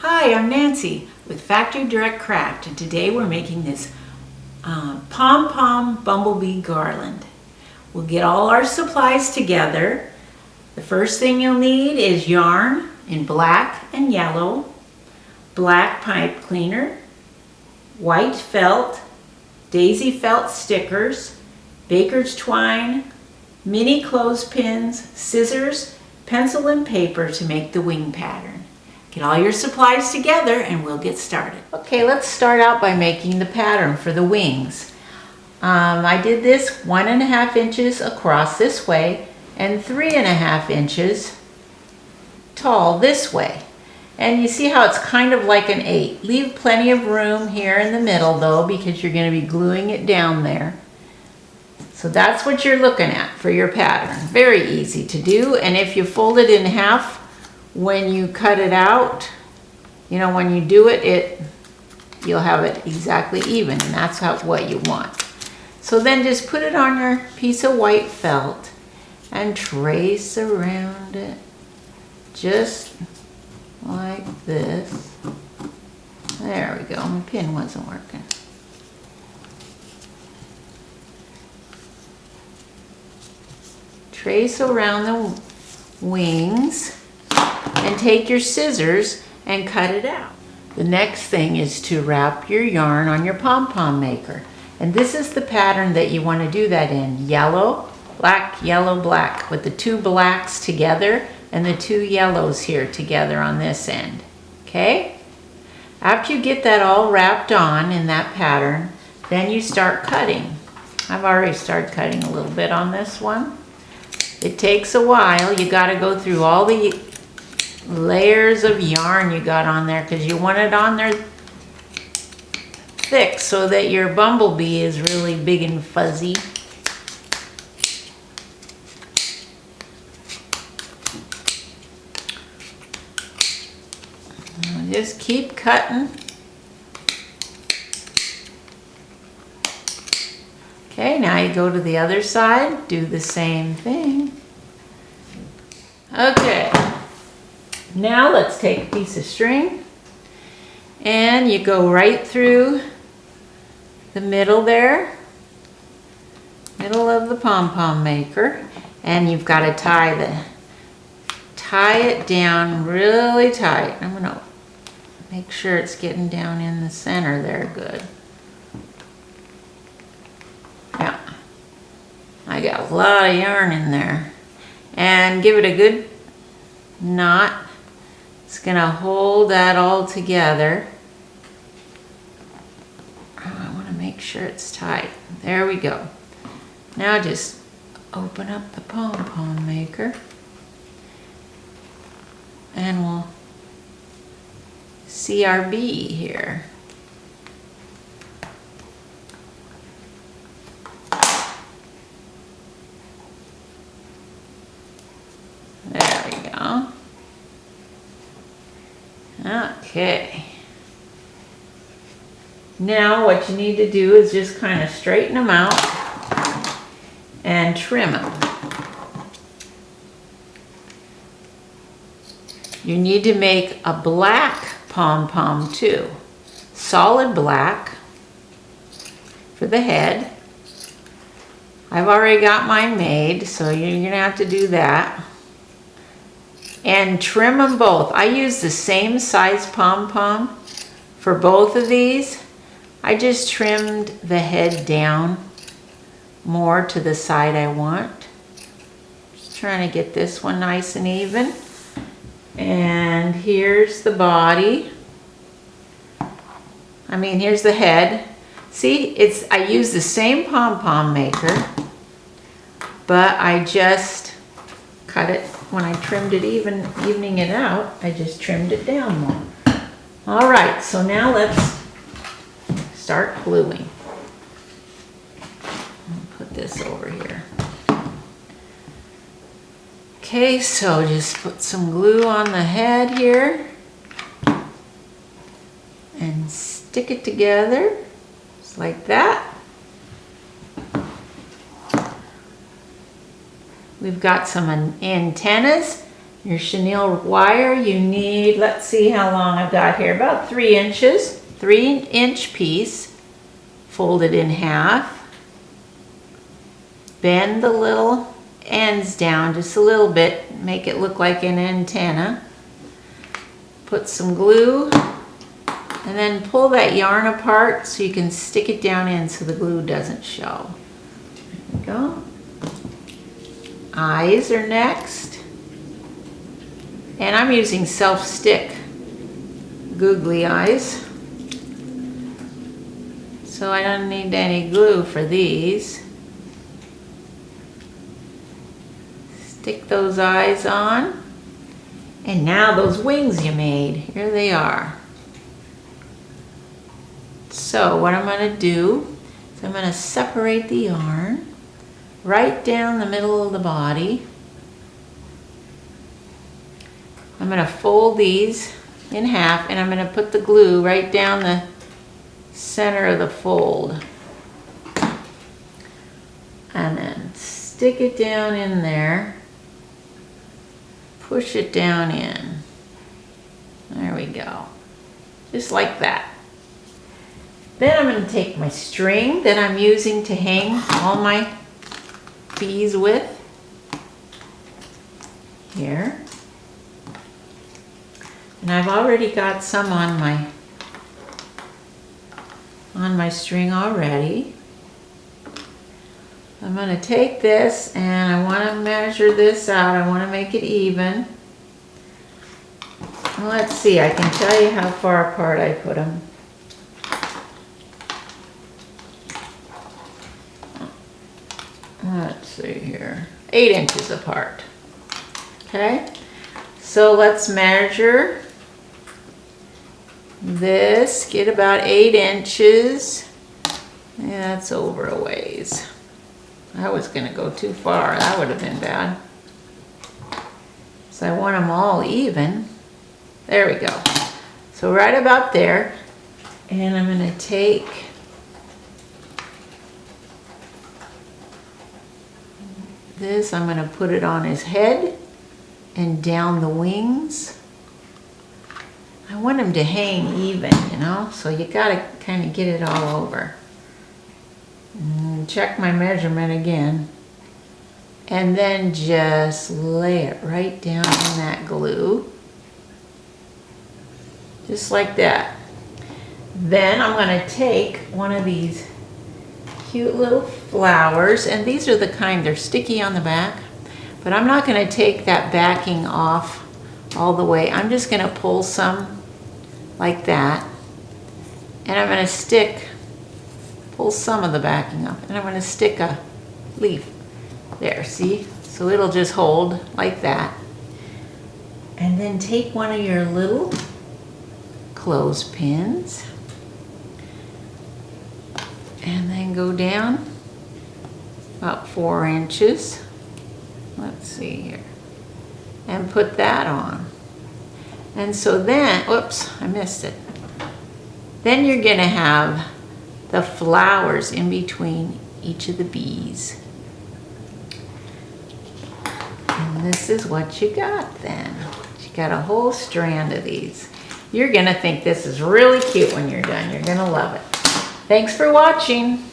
Hi, I'm Nancy with Factory Direct Craft, and today we're making this Pompom Bumblebee Garland. We'll get all our supplies together. The first thing you'll need is yarn in black and yellow, black pipe cleaner, white felt, daisy felt stickers, baker's twine, mini clothespins, scissors, pencil and paper to make the wing pattern. Get all your supplies together and we'll get started. Okay, let's start out by making the pattern for the wings. I did this 1.5 inches across this way and 3.5 inches tall this way. And you see how it's kind of like an 8. Leave plenty of room here in the middle though, because you're going to be gluing it down there. So that's what you're looking at for your pattern. Very easy to do, and if you fold it in half when you cut it out, you know, when you do it, you'll have it exactly even, and that's what you want. So then just put it on your piece of white felt and trace around it just like this. There we go. My pin wasn't working. Trace around the wings and take your scissors and cut it out. The next thing is to wrap your yarn on your pom-pom maker. And this is the pattern that you want to do that in. Yellow, black, with the 2 blacks together and the 2 yellows here together on this end. Okay? After you get that all wrapped on in that pattern, then you start cutting. I've already started cutting a little bit on this one. It takes a while. You got to go through all the layers of yarn you got on there because you want it on there thick so that your bumblebee is really big and fuzzy. Just keep cutting. Okay, now you go to the other side, do the same thing. Okay, now let's take a piece of string and you go right through the middle there, middle of the pom-pom maker, and you've got to tie it down really tight. I'm gonna make sure it's getting down in the center there good. Yeah, I got a lot of yarn in there. And give it a good knot. It's gonna hold that all together. I wanna make sure it's tight. There we go. Now just open up the pom-pom maker and we'll see our bee here. There we go. Okay. Now what you need to do is just kind of straighten them out and trim them. You need to make a black pom-pom too. Solid black for the head. I've already got mine made, so you're gonna have to do that. And trim them both. I use the same size pom-pom for both of these. I just trimmed the head down more to the side I want. Just trying to get this one nice and even. And here's the body. Here's the head. See, I use the same pom-pom maker, but I just cut it. When I trimmed it evening it out, I just trimmed it down more. All right, so now let's start gluing. I'll put this over here. Okay, so just put some glue on the head here and stick it together just like that. We've got some antennas. Your chenille wire, you need, let's see how long I've got here, about 3 inches, 3-inch piece, fold it in half, bend the little ends down just a little bit, make it look like an antenna, put some glue, and then pull that yarn apart so you can stick it down in so the glue doesn't show. There we go. Eyes are next. And I'm using self-stick googly eyes. So I don't need any glue for these. Stick those eyes on. And now those wings you made, here they are. So what I'm going to do is I'm going to separate the yarn right down the middle of the body. I'm going to fold these in half and I'm going to put the glue right down the center of the fold. And then stick it down in there. Push it down in. There we go. Just like that. Then I'm going to take my string that I'm using to hang all my bees with. Here. And I've already got some on my string already. I'm going to take this and I want to measure this out. I want to make it even. Well, let's see, I can tell you how far apart I put them. Let's see here, 8 inches apart. Okay, so let's measure this, get about 8 inches. Yeah, that's over a ways. I was gonna go too far, that would have been bad. So I want them all even. There we go. So right about there, and I'm gonna take this, I'm going to put it on his head and down the wings. I want him to hang even, you know, so you got to kind of get it all over. Check my measurement again. And then just lay it right down in that glue. Just like that. Then I'm going to take one of these cute little flowers, and these are the kind, they're sticky on the back, but I'm not going to take that backing off all the way. I'm just going to pull some like that, and I'm going to pull some of the backing off, and I'm going to stick a leaf there, see? So it'll just hold like that. And then take one of your little clothespins and then go down about 4 inches. Let's see here. And put that on. And so then, whoops, I missed it. Then you're gonna have the flowers in between each of the bees. And this is what you got then. You got a whole strand of these. You're gonna think this is really cute when you're done. You're gonna love it. Thanks for watching.